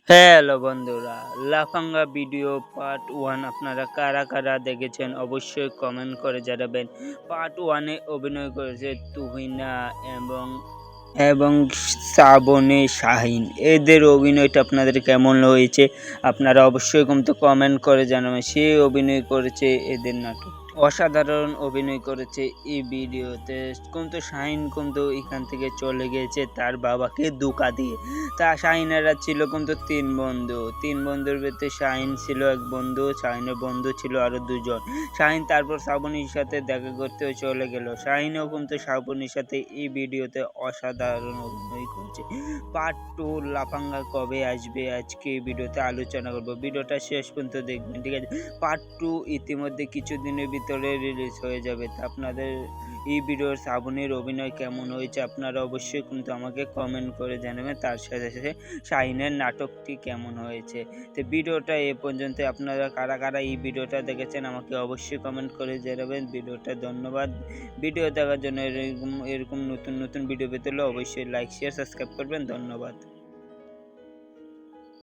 Hello বন্ধুরা, লাফাঙ্গা video part 1 আপনারা কারা কারা দেখেছেন অবশ্যই কমেন্ট করে জানাবেন। পার্ট 1 এ অভিনয় করেছে তুহিনা এবং এবং শ্রাবণী শাহিন। এদের অভিনয়টা আপনাদের কেমন হয়েছে আপনারা অবশ্যই কিন্তু কমেন্ট করে জানাবেন। সে অভিনয় করেছে এদের নাটক, অসাধারণ অভিনয় করেছে এই ভিডিওতে। কিন্তু শাহিন কিন্তু এখান থেকে চলে গিয়েছে তার বাবাকে ধোঁকা দিয়ে। তা শাহিনেরা ছিল কিন্তু তিন বন্ধুর ভিতরে শাহিন ছিল এক বন্ধু, শাহিনের বন্ধু ছিল আরো দুজন। শাহিন তারপর শ্রাবণীর সাথে দেখা করতেও চলে গেল। শাহিনও কিন্তু শ্রাবণীর সাথে এই ভিডিওতে অসাধারণ অভিনয় করেছে। পার্ট 2 লাফাঙ্গা কবে আসবে আজকে এই ভিডিওতে আলোচনা করব। ভিডিওটা শেষ পর্যন্ত দেখবেন, ঠিক আছে? পার্ট 2 ইতিমধ্যে কিছুদিনের ভিতরে রিলিজ হয়ে যাবে। তা আপনাদের এই ভিডিওর শ্রাবণীর অভিনয় কেমন হয়েছে আপনারা অবশ্যই কিন্তু আমাকে কমেন্ট করে জানাবেন। তার সাথে সাথে শাহিনের নাটকটি কেমন হয়েছে। তো ভিডিওটা এ পর্যন্ত। আপনারা কারা কারা এই ভিডিওটা দেখেছেন আমাকে অবশ্যই কমেন্ট করে জানাবেন। ভিডিওটা ধন্যবাদ। ভিডিও দেখার জন্য এরকম নতুন ভিডিও পেতে হলে অবশ্যই লাইক শেয়ার সাবস্ক্রাইব করবেন। ধন্যবাদ।